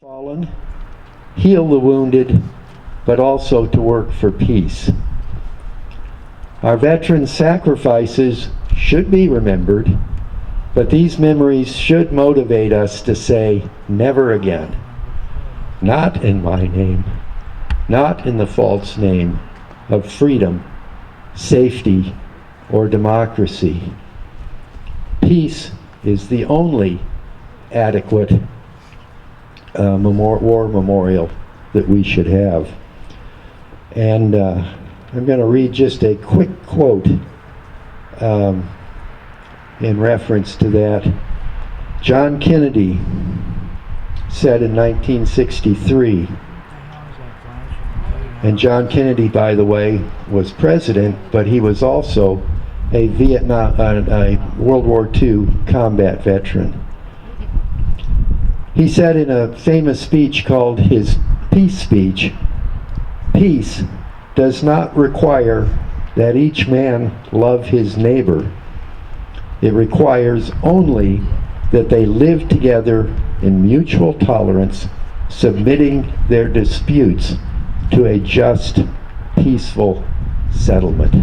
fallen, heal the wounded, but also to work for peace. Our veterans' sacrifices should be remembered, but these memories should motivate us to say, never again. Not in my name, not in the false name of freedom, safety, or democracy. Peace is the only adequate war memorial that we should have. And I'm going to read just a quick quote in reference to that. John Kennedy said in 1963, and John Kennedy, by the way, was president, but he was also a World War II combat veteran. He said in a famous speech called his peace speech, "Peace does not require that each man love his neighbor. It requires only that they live together in mutual tolerance, submitting their disputes to a just, peaceful settlement."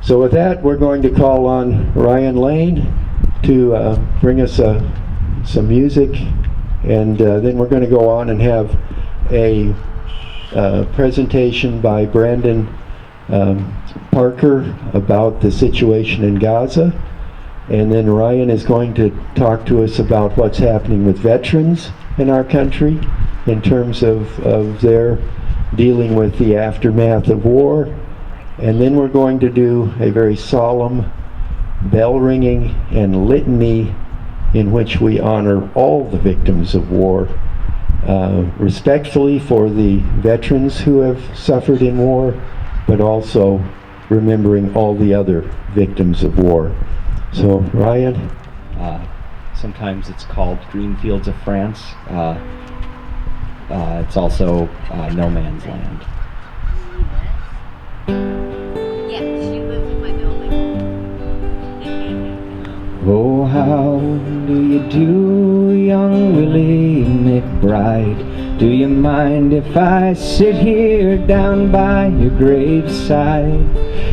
So with that, we're going to call on Ryan Lane to bring us some music, and then we're going to go on and have a presentation by Brandon Parker about the situation in Gaza, and then Ryan is going to talk to us about what's happening with veterans in our country in terms of their dealing with the aftermath of war, and then we're going to do a very solemn bell ringing and litany in which we honor all the victims of war, respectfully for the veterans who have suffered in war, but also remembering all the other victims of war. So, Ryan? Sometimes it's called Green Fields of France. It's also No Man's Land. Yeah, she lives in my building. Oh, how do you do, young Willie McBride? Do you mind if I sit here down by your graveside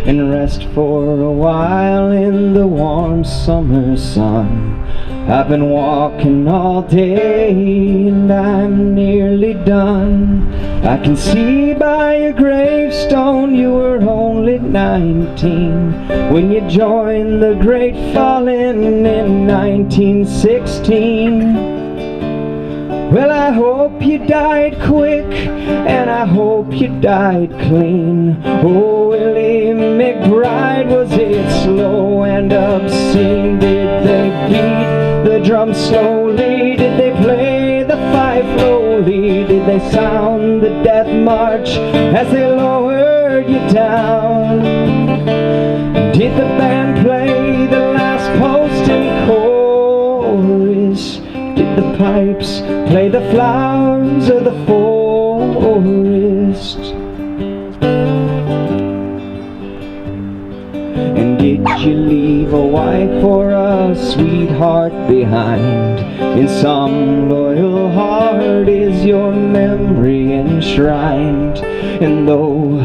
and rest for a while in the warm summer sun? I've been walking all day and I'm nearly done. I can see by your gravestone you were only 19 when you joined the Great Fallen in 1916. Well, I hope you died quick, and I hope you died clean. Oh, Willie McBride, was it slow and obscene? Did they beat the drum slowly? Did they play the fife lowly? Did they sound the death march as they lowered you down? Did the band play the last post and chorus? Did the pipes play the flowers of the forest? And did you leave a wife or a sweetheart behind? In some loyal heart is your memory enshrined. And though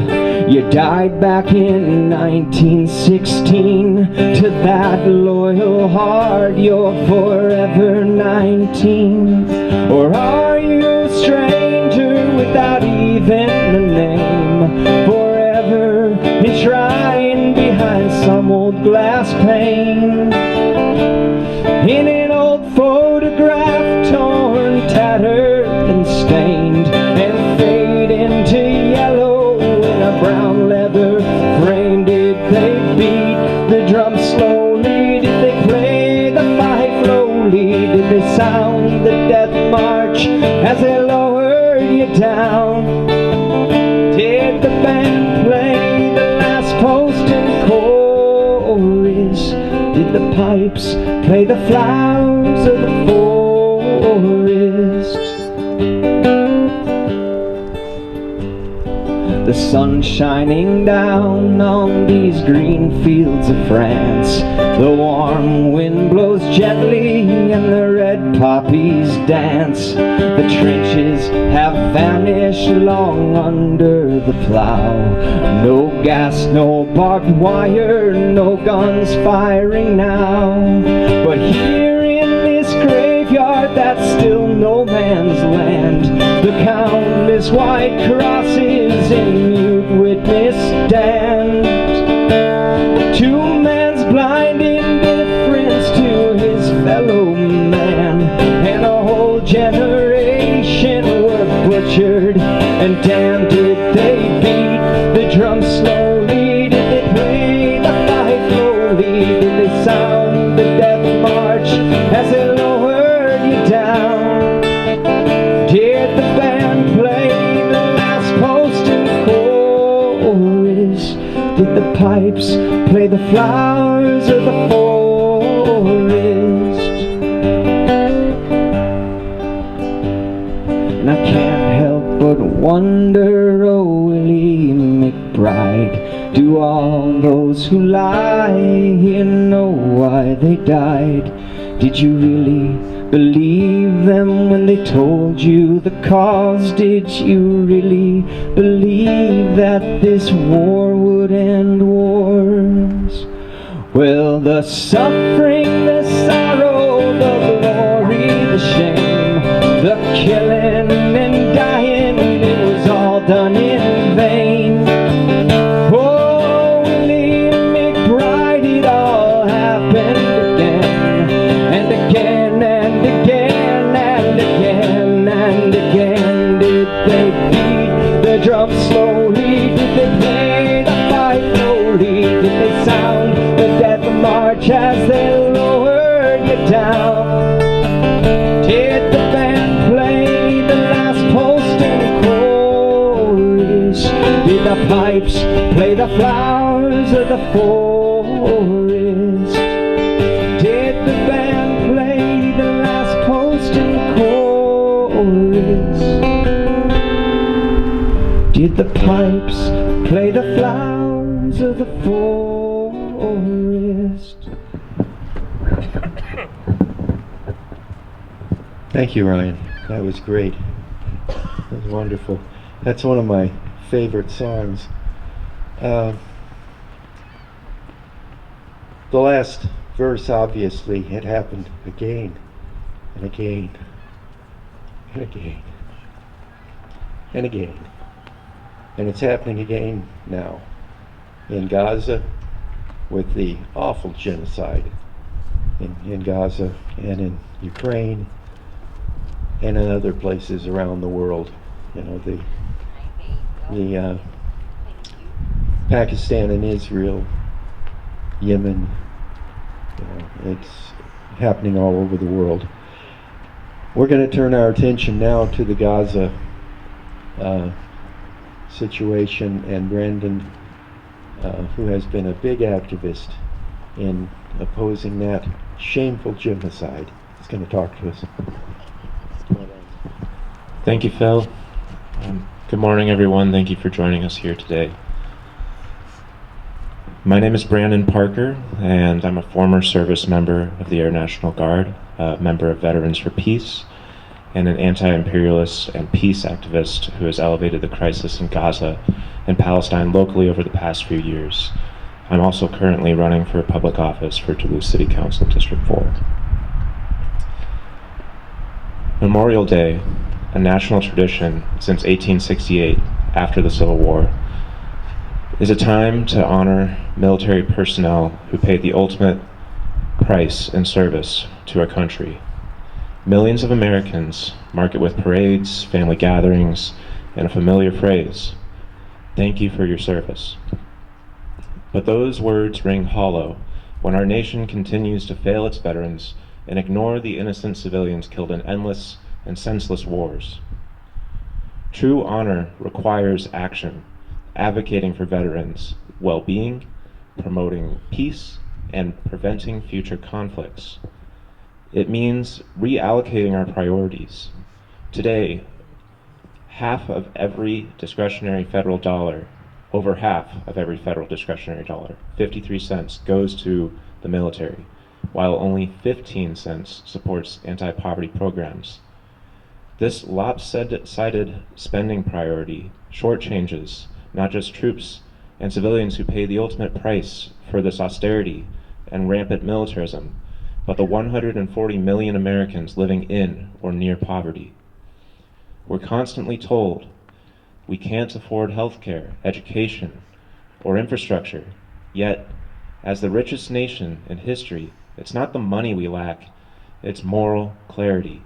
you died back in 1916, to that loyal heart you're forever 19. Or are you a stranger without even a name, forever enshrined behind some old glass pane? In an old photograph, torn, tattered, and stained, and fade into yellow in a brown leather frame. Did they beat the drum slowly? Did they play the fife lowly? Did they sound the death march as they lowered you down? Did the band play the last post and chorus? Did the pipes play the flowers of the forest? The sun shining down on these green fields of France. The warm wind blows gently and the red poppies dance. The trenches have vanished long under the plow. No gas, no barbed wire, no guns firing now. But here in this graveyard that's still no man's land, the countless white crosses in mute witness stand to man's blind indifference to his fellow man. And a whole generation were butchered and damned. Did they beat the drum slowly? Did they play the fife slowly? Did they sound the death march as they lowered you down? Did the band play the last post and chorus? Did the pipes play the flowers of the forest? And I can't help but wonder, oh Willie McBride, do all those who lie here know why they died? Did you really believe them when they told you the cause? Did you really believe that this war would end wars? Well, the suffering, the sorrow, the glory, the shame, the killing and dying, it was all done in vain. Oh, Willie McBride, it all happened again and again and again and again and again. Did they beat the drum slowly? Did they play the fife slowly? Did they sound the death march as they lowered you down? Did the band play the last post and chorus? Did the pipes play the flowers of the forest? Did the band play the last post and chorus? Did the pipes play the flowers of the forest? Thank you, Ryan. That was great. That was wonderful. That's one of my favorite songs. The last verse, obviously, had happened again and again and again and again. And it's happening again now in Gaza with the awful genocide in Gaza and in Ukraine and in other places around the world. You know, the Pakistan and Israel, Yemen, you know, it's happening all over the world. We're going to turn our attention now to the Gaza situation, and Brandon, who has been a big activist in opposing that shameful genocide, is going to talk to us. Thank you, Phil. Good morning, everyone. Thank you for joining us here today. My name is Brandon Parker, and I'm a former service member of the Air National Guard, a member of Veterans for Peace, and an anti-imperialist and peace activist who has elevated the crisis in Gaza and Palestine locally over the past few years. I'm also currently running for public office for Duluth City Council District 4. Memorial Day, a national tradition since 1868, after the Civil War, is a time to honor military personnel who paid the ultimate price in service to our country. Millions of Americans mark it with parades, family gatherings, and a familiar phrase, "Thank you for your service." But those words ring hollow when our nation continues to fail its veterans and ignore the innocent civilians killed in endless and senseless wars. True honor requires action, advocating for veterans' well-being, promoting peace, and preventing future conflicts. It means reallocating our priorities. Today, half of every discretionary federal dollar, over half of every federal discretionary dollar, 53 cents, goes to the military, while only 15 cents supports anti-poverty programs. This lopsided spending priority shortchanges not just troops and civilians who pay the ultimate price for this austerity and rampant militarism, but the 140 million Americans living in or near poverty. We're constantly told we can't afford health care, education, or infrastructure, yet, as the richest nation in history, it's not the money we lack, it's moral clarity.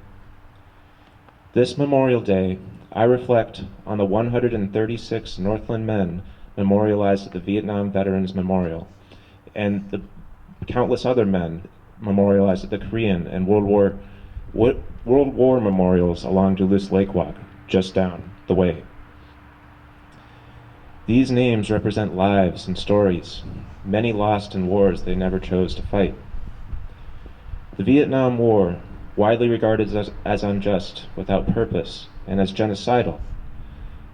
This Memorial Day, I reflect on the 136 Northland men memorialized at the Vietnam Veterans Memorial, and the countless other men memorialized at the Korean and World War memorials along Duluth Lake Walk, just down the way. These names represent lives and stories, many lost in wars they never chose to fight. The Vietnam War, widely regarded as unjust, without purpose, and as genocidal,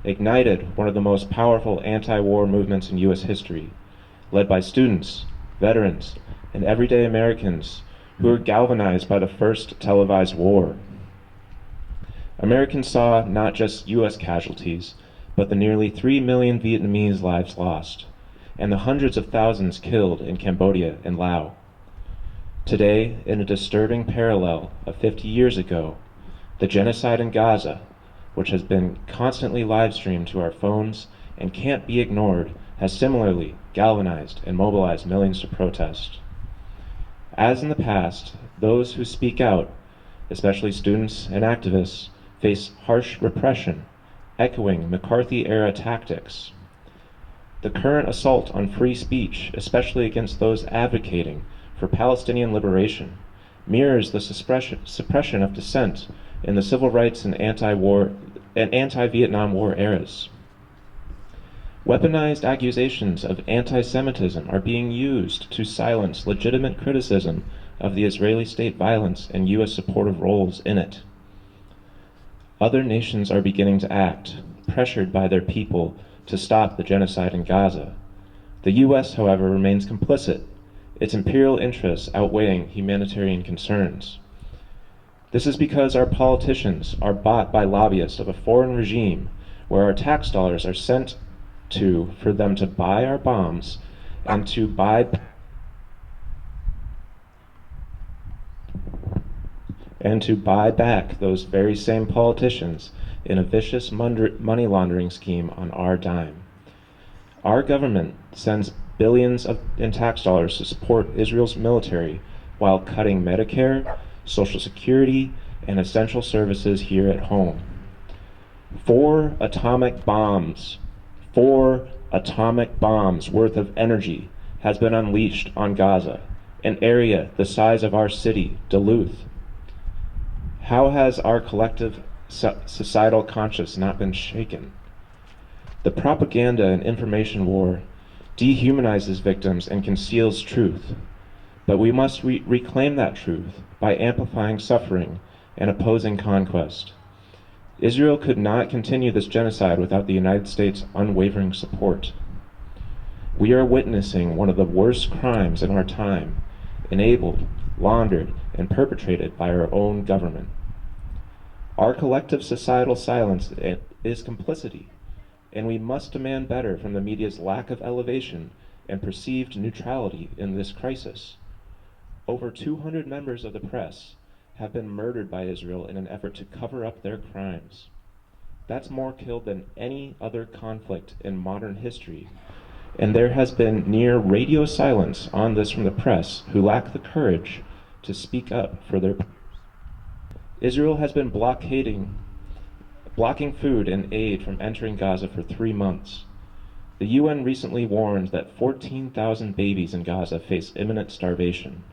ignited one of the most powerful anti-war movements in U.S. history, led by students, veterans, and everyday Americans who were galvanized by the first televised war. Americans saw not just U.S. casualties, but the nearly 3 million Vietnamese lives lost, and the hundreds of thousands killed in Cambodia and Laos. Today, in a disturbing parallel of 50 years ago, the genocide in Gaza, which has been constantly live-streamed to our phones and can't be ignored, has similarly galvanized and mobilized millions to protest. As in the past, those who speak out, especially students and activists, face harsh repression, echoing McCarthy-era tactics. The current assault on free speech, especially against those advocating for Palestinian liberation, mirrors the suppression of dissent in the civil rights and anti-Vietnam War eras. Weaponized accusations of anti-Semitism are being used to silence legitimate criticism of the Israeli state violence and U.S. supportive roles in it. Other nations are beginning to act, pressured by their people to stop the genocide in Gaza. The U.S., however, remains complicit, its imperial interests outweighing humanitarian concerns. This is because our politicians are bought by lobbyists of a foreign regime where our tax dollars are sent to for them to buy our bombs and to buy back those very same politicians in a vicious money laundering scheme on our dime. Our government sends billions in tax dollars to support Israel's military while cutting Medicare, Social Security, and essential services here at home. 4 atomic bombs worth of energy has been unleashed on Gaza, an area the size of our city, Duluth. How has our collective societal conscience not been shaken? The propaganda and information war dehumanizes victims and conceals truth, but we must reclaim that truth by amplifying suffering and opposing conquest. Israel could not continue this genocide without the United States' unwavering support. We are witnessing one of the worst crimes in our time, enabled, laundered, and perpetrated by our own government. Our collective societal silence is complicity, and we must demand better from the media's lack of elevation and perceived neutrality in this crisis. Over 200 members of the press have been murdered by Israel in an effort to cover up their crimes. That's more killed than any other conflict in modern history, and there has been near radio silence on this from the press, who lack the courage to speak up for their peers. Israel has been blocking food and aid from entering Gaza for 3 months. The UN recently warned that 14,000 babies in Gaza face imminent starvation.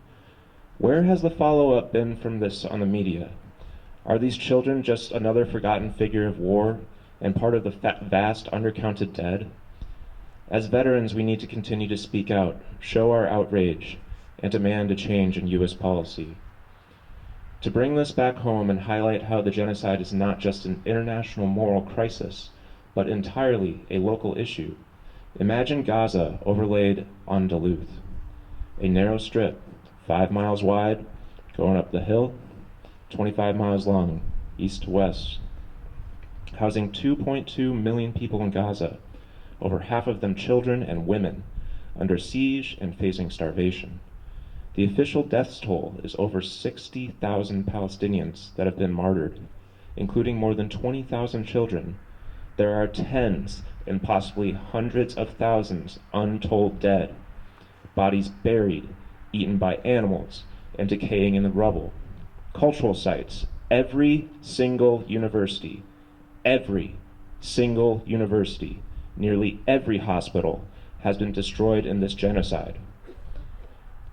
Where has the follow-up been from this on the media? Are these children just another forgotten figure of war and part of the vast undercounted dead? As veterans, we need to continue to speak out, show our outrage, and demand a change in U.S. policy. To bring this back home and highlight how the genocide is not just an international moral crisis, but entirely a local issue, imagine Gaza overlaid on Duluth, a narrow strip, 5 miles wide, going up the hill, 25 miles long, east to west, housing 2.2 million people in Gaza, over half of them children and women, under siege and facing starvation. The official death toll is over 60,000 Palestinians that have been martyred, including more than 20,000 children. There are tens and possibly hundreds of thousands untold dead, bodies buried, eaten by animals, and decaying in the rubble. Cultural sites, every single university, nearly every hospital has been destroyed in this genocide.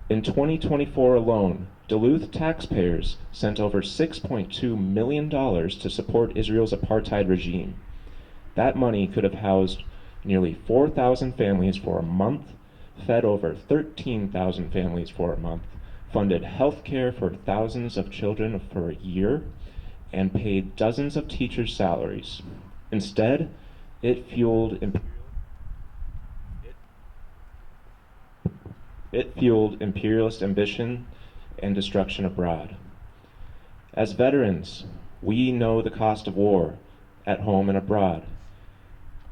In 2024 alone, Duluth taxpayers sent over $6.2 million to support Israel's apartheid regime. That money could have housed nearly 4,000 families for a month, fed over 13,000 families for a month, funded health care for thousands of children for a year, and paid dozens of teachers' salaries. Instead, it fueled imperialist ambition and destruction abroad. As veterans, we know the cost of war at home and abroad.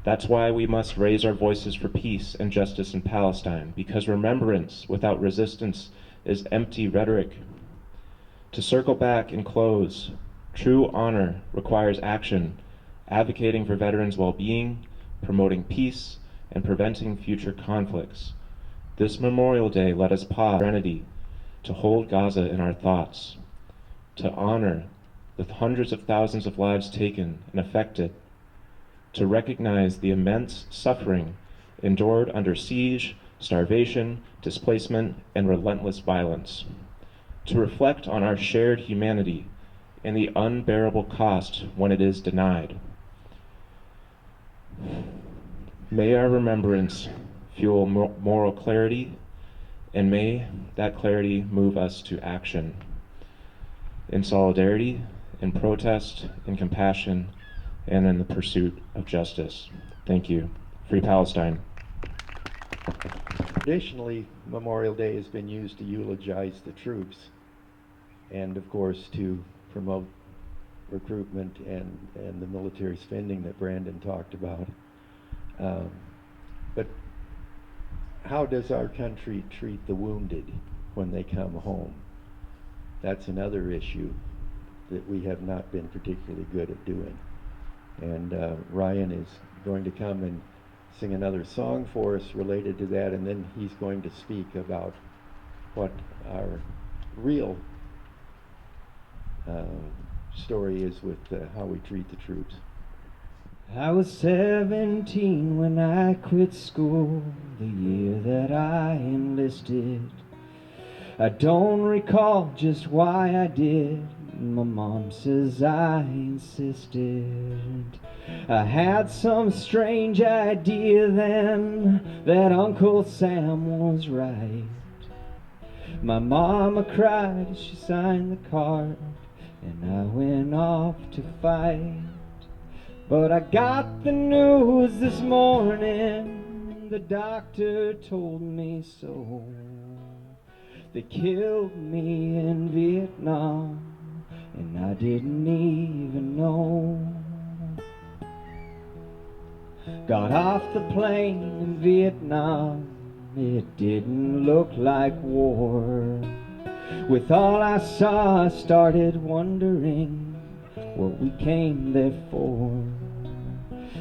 That's why we must raise our voices for peace and justice in Palestine, because remembrance without resistance is empty rhetoric. To circle back and close, true honor requires action, advocating for veterans' well-being, promoting peace, and preventing future conflicts. This Memorial Day, let us pause serenity to hold Gaza in our thoughts, to honor the hundreds of thousands of lives taken and affected, to recognize the immense suffering endured under siege, starvation, displacement, and relentless violence, to reflect on our shared humanity and the unbearable cost when it is denied. May our remembrance fuel moral clarity, and may that clarity move us to action in solidarity, in protest, in compassion, and in the pursuit of justice. Thank you. Free Palestine. Traditionally, Memorial Day has been used to eulogize the troops and, of course, to promote recruitment and the military spending that Brandon talked about. But how does our country treat the wounded when they come home? That's another issue that we have not been particularly good at doing. And Ryan is going to come and sing another song for us related to that, and then he's going to speak about what our real story is with how we treat the troops. I was 17 when I quit school, the year that I enlisted. I don't recall just why I did. My mom says I insisted. I had some strange idea then that Uncle Sam was right. My mama cried as she signed the card, and I went off to fight. But I got the news this morning, the doctor told me so. They killed me in Vietnam, and I didn't even know. Got off the plane in Vietnam, it didn't look like war. With all I saw, I started wondering what we came there for.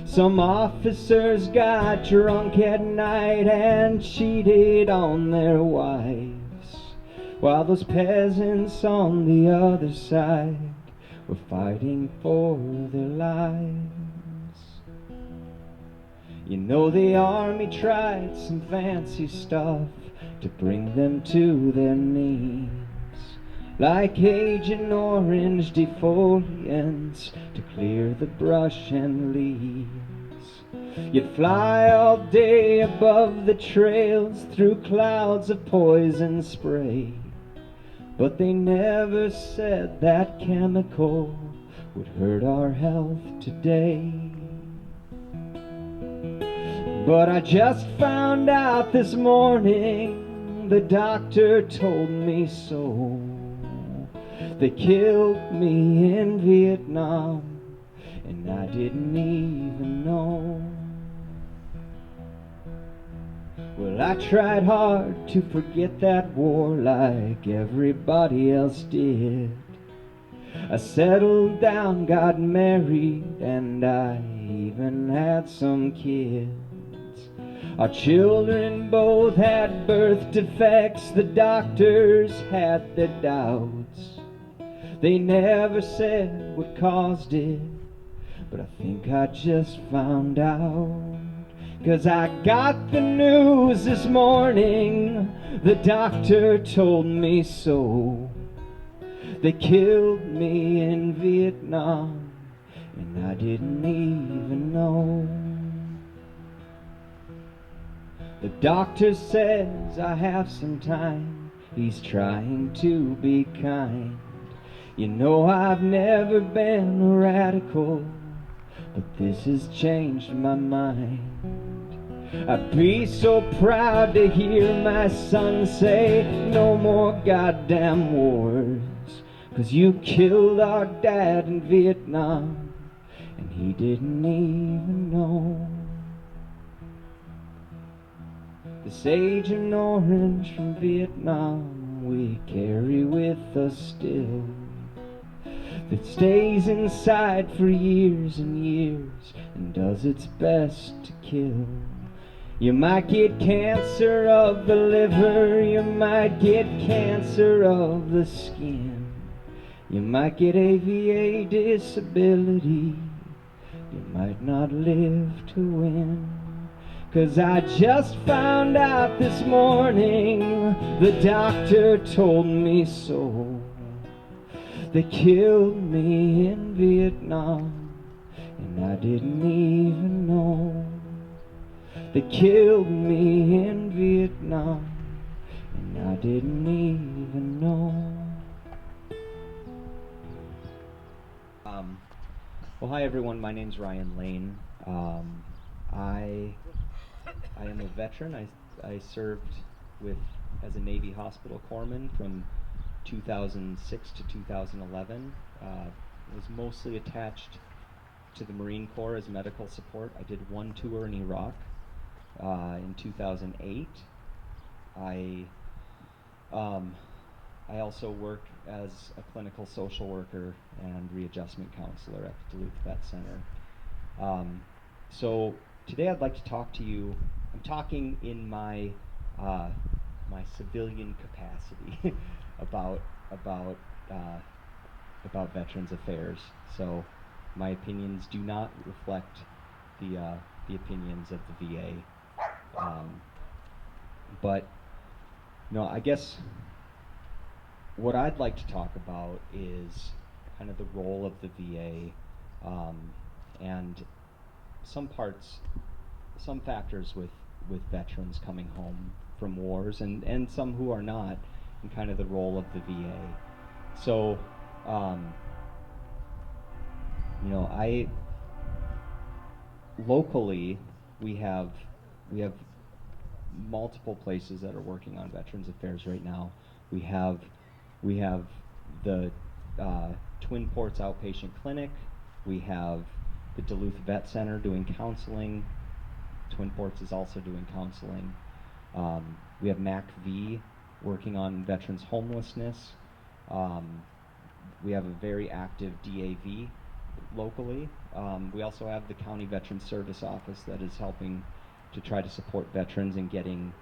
Some officers got drunk at night and cheated on their wives, while those peasants on the other side were fighting for their lives. You know, the army tried some fancy stuff to bring them to their knees, like Agent Orange defoliants to clear the brush and leaves. You'd fly all day above the trails through clouds of poison spray, but they never said that chemical would hurt our health today. But I just found out this morning, the doctor told me so. They killed me in Vietnam, and I didn't even know. Well, I tried hard to forget that war like everybody else did. I settled down, got married, and I even had some kids. Our children both had birth defects, the doctors had their doubts. They never said what caused it, but I think I just found out. 'Cause I got the news this morning, the doctor told me so. They killed me in Vietnam, and I didn't even know. The doctor says I have some time, he's trying to be kind. You know I've never been a radical, but this has changed my mind. I'd be so proud to hear my son say, no more goddamn wars, 'cause you killed our dad in Vietnam, and he didn't even know. This Agent Orange from Vietnam we carry with us still, that stays inside for years and years and does its best to kill. You might get cancer of the liver, you might get cancer of the skin, you might get AVA disability, you might not live to win. 'Cause I just found out this morning, the doctor told me so. They killed me in Vietnam, and I didn't even know. They killed me in Vietnam, and I didn't even know. Well, hi everyone, my name's Ryan Lane. I am a veteran. I served as a Navy hospital corpsman from 2006 to 2011. Was mostly attached to the Marine Corps as medical support. I did one tour in Iraq in 2008. I also worked as a clinical social worker and readjustment counselor at the Duluth Vet Center. So today I'd like to talk to you. I'm talking in my my civilian capacity about Veterans Affairs. So my opinions do not reflect the opinions of the VA. But I guess what I'd like to talk about is kind of the role of the VA and some factors with veterans coming home from wars and some who are not, and kind of the role of the VA. So, locally we have multiple places that are working on Veterans Affairs right now. We have the Twin Ports Outpatient Clinic. We have the Duluth Vet Center doing counseling. Twin Ports is also doing counseling. We have MACV working on veterans homelessness. We have a very active DAV locally. We also have the County Veterans Service Office that is helping to try to support veterans in getting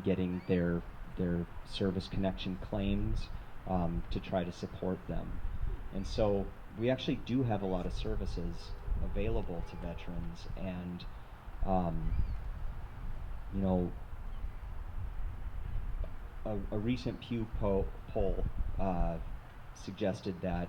getting their service connection claims to try to support them. And so we actually do have a lot of services available to veterans, and a recent Pew poll suggested that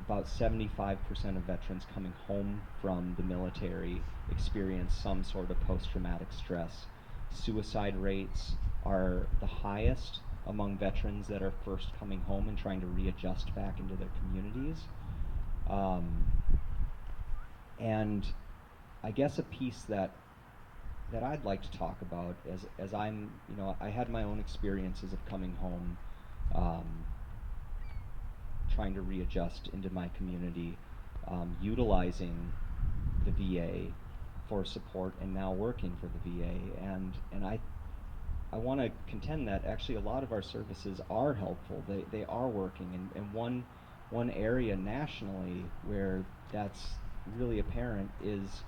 about 75% of veterans coming home from the military experience some sort of post-traumatic stress suicide rates are the highest among veterans that are first coming home and trying to readjust back into their communities. And I guess a piece that I'd like to talk about as I'm, I had my own experiences of coming home, trying to readjust into my community, utilizing the VA for support, and now working for the VA. And I want to contend that actually a lot of our services are helpful. They are working, and one area nationally where that's really apparent is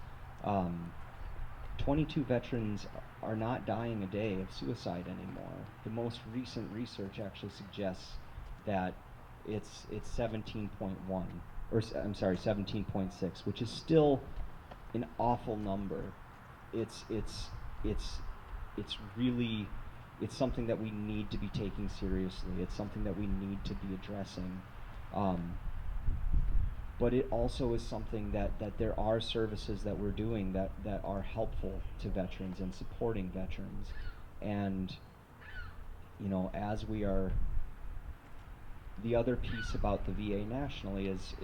22 veterans are not dying a day of suicide anymore. The most recent research actually suggests that it's 17.1, or I'm sorry, 17.6, which is still an awful number. It's really, it's something that we need to be taking seriously. It's something that we need to be addressing. But it also is something that there are services that we're doing that are helpful to veterans and supporting veterans. And, as we are, the other piece about the VA nationally is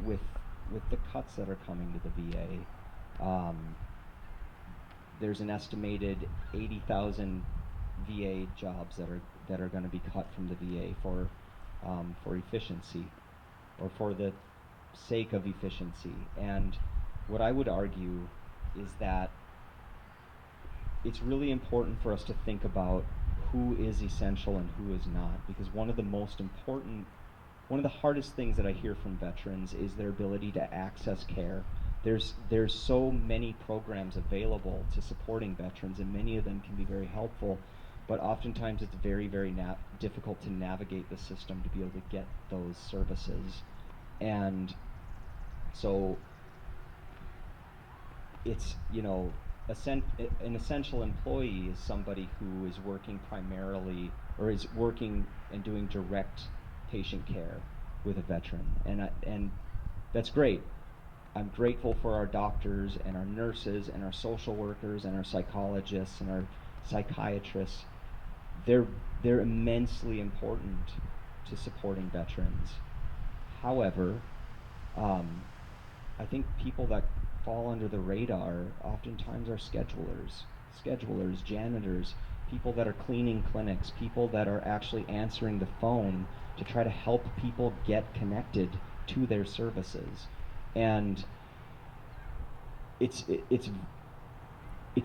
with the cuts that are coming to the VA. There's an estimated 80,000 VA jobs that are going to be cut from the VA for efficiency, or for the sake of efficiency. And what I would argue is that it's really important for us to think about who is essential and who is not, because one of the hardest things that I hear from veterans is their ability to access care. There's so many programs available to supporting veterans, and many of them can be very helpful, but oftentimes it's very, very difficult to navigate the system to be able to get those services. And so it's, an essential employee is somebody who is working primarily, or is working and doing direct patient care with a veteran, and that's great. I'm grateful for our doctors and our nurses and our social workers and our psychologists and our psychiatrists. They're immensely important to supporting veterans. However, I think people that fall under the radar oftentimes are schedulers, janitors, people that are cleaning clinics, people that are actually answering the phone to try to help people get connected to their services. And it's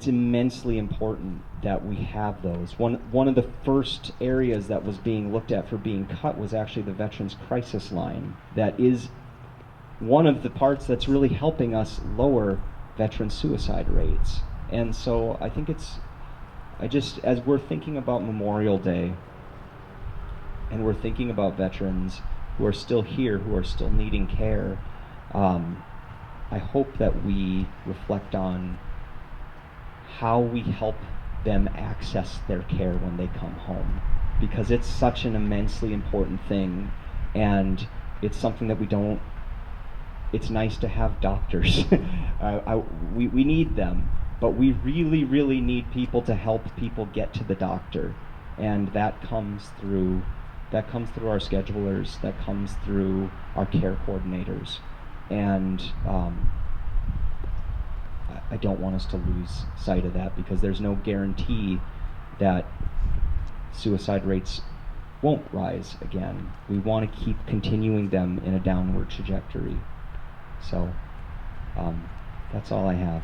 immensely important that we have those. One of the first areas that was being looked at for being cut was actually the Veterans Crisis Line. That is one of the parts that's really helping us lower veteran suicide rates. And so I think as we're thinking about Memorial Day, and we're thinking about veterans who are still here, who are still needing care, I hope that we reflect on how we help them access their care when they come home, because it's such an immensely important thing, and it's something that it's nice to have doctors. We need them, but we really, really need people to help people get to the doctor, and that comes through our schedulers, that comes through our care coordinators. And I don't want us to lose sight of that, because there's no guarantee that suicide rates won't rise again. We want to keep continuing them in a downward trajectory. So that's all I have.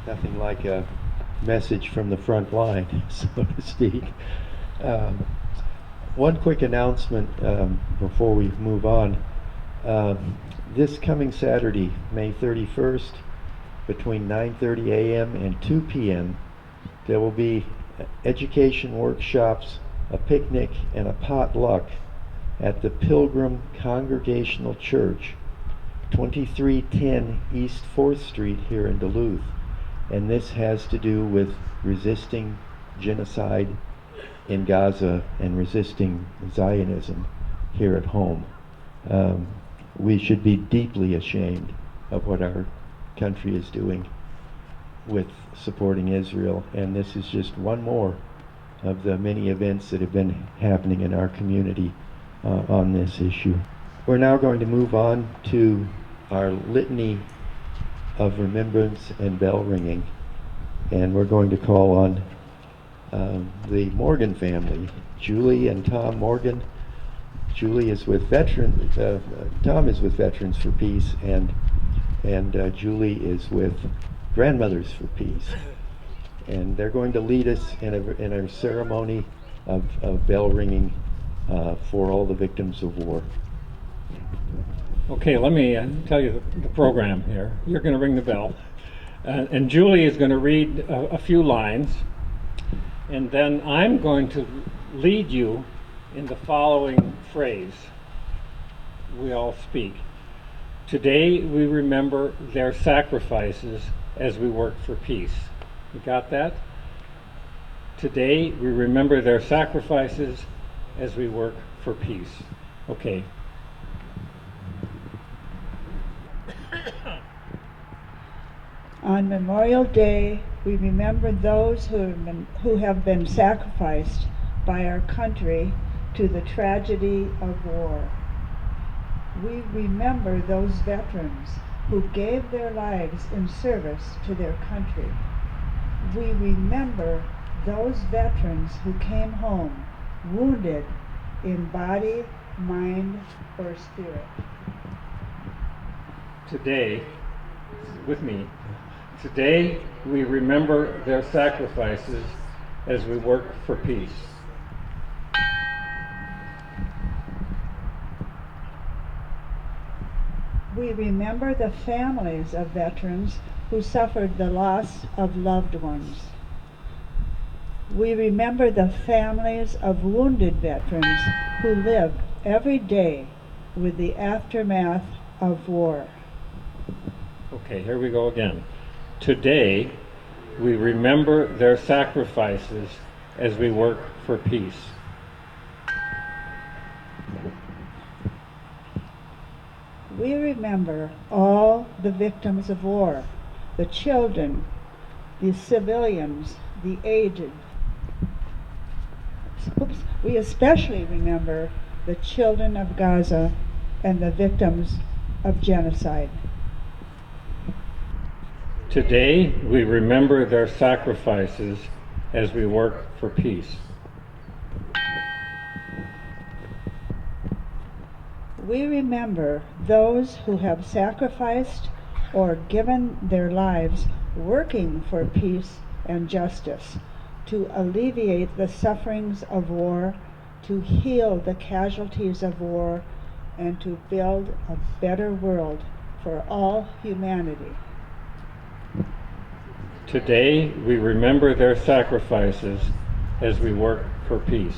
Nothing like a message from the front line, so to speak. One quick announcement before we move on. This coming Saturday, May 31st, between 9:30 a.m. and 2 p.m., there will be education workshops, a picnic, and a potluck at the Pilgrim Congregational Church, 2310 East 4th Street here in Duluth. And this has to do with resisting genocide in Gaza and resisting Zionism here at home. we should be deeply ashamed of what our country is doing with supporting Israel, and this is just one more of the many events that have been happening in our community on this issue. We're now going to move on to our litany of remembrance and bell ringing, and we're going to call on the Morgan family, Julie and Tom Morgan. Julie is with Tom is with Veterans for Peace, and Julie is with Grandmothers for Peace. And they're going to lead us in a ceremony of bell ringing for all the victims of war. Okay, let me tell you the program here. You're going to ring the bell, and Julie is going to read a few lines, and then I'm going to lead you in the following phrase we all speak. Today we remember their sacrifices as we work for peace. You got that? Today we remember their sacrifices as we work for peace. Okay. On Memorial Day, we remember those who have been sacrificed by our country to the tragedy of war. We remember those veterans who gave their lives in service to their country. We remember those veterans who came home wounded in body, mind, or spirit. Today, with me, today we remember their sacrifices as we work for peace. We remember the families of veterans who suffered the loss of loved ones. We remember the families of wounded veterans who live every day with the aftermath of war. Okay, here we go again. Today, we remember their sacrifices as we work for peace. We remember all the victims of war, the children, the civilians, the aged. We especially remember the children of Gaza and the victims of genocide. Today, we remember their sacrifices as we work for peace. We remember those who have sacrificed or given their lives working for peace and justice, to alleviate the sufferings of war, to heal the casualties of war, and to build a better world for all humanity. Today, we remember their sacrifices as we work for peace.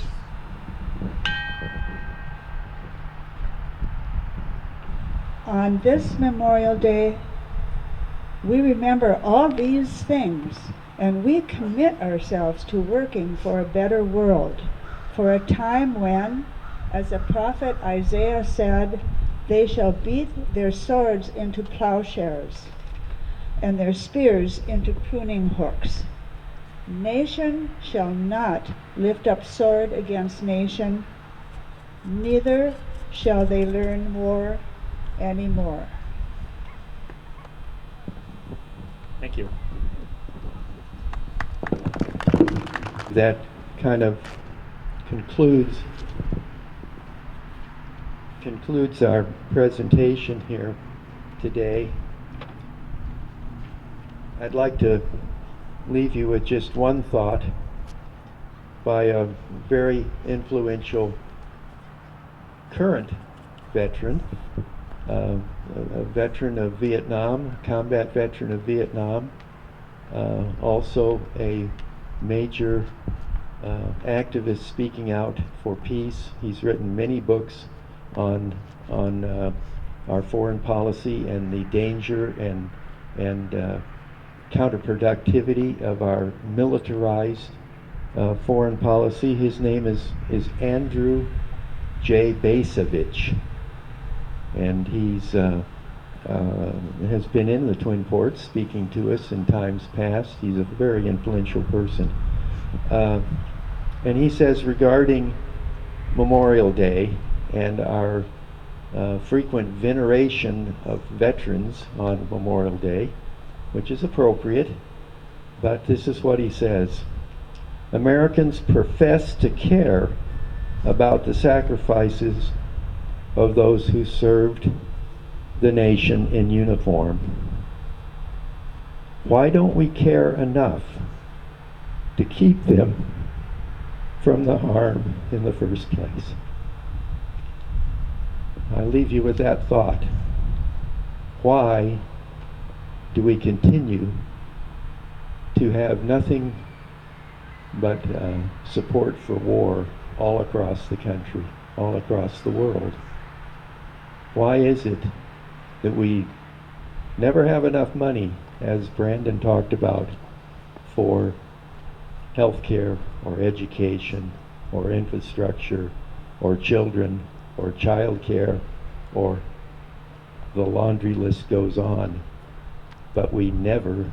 On this Memorial Day, we remember all these things, and we commit ourselves to working for a better world, for a time when, as the prophet Isaiah said, they shall beat their swords into plowshares and their spears into pruning hooks. Nation shall not lift up sword against nation, neither shall they learn war anymore. Thank you. That kind of concludes our presentation here today. I'd like to leave you with just one thought by a very influential current veteran, a veteran of Vietnam, a combat veteran of Vietnam, also a major activist speaking out for peace. He's written many books on our foreign policy and the danger and counterproductivity of our militarized foreign policy. His name is Andrew J. Basevich, and he's has been in the Twin Ports speaking to us in times past. He's a very influential person. And he says regarding Memorial Day and our frequent veneration of veterans on Memorial Day, which is appropriate, but this is what he says. Americans profess to care about the sacrifices of those who served the nation in uniform. Why don't we care enough to keep them from the harm in the first place? I leave you with that thought. Why do we continue to have nothing but support for war all across the country, all across the world? Why is it that we never have enough money, as Brandon talked about, for health care or education or infrastructure or children or child care, or the laundry list goes on, but we never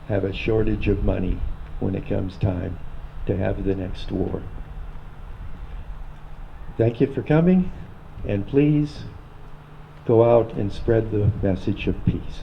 have a shortage of money when it comes time to have the next war? Thank you for coming, and please go out and spread the message of peace.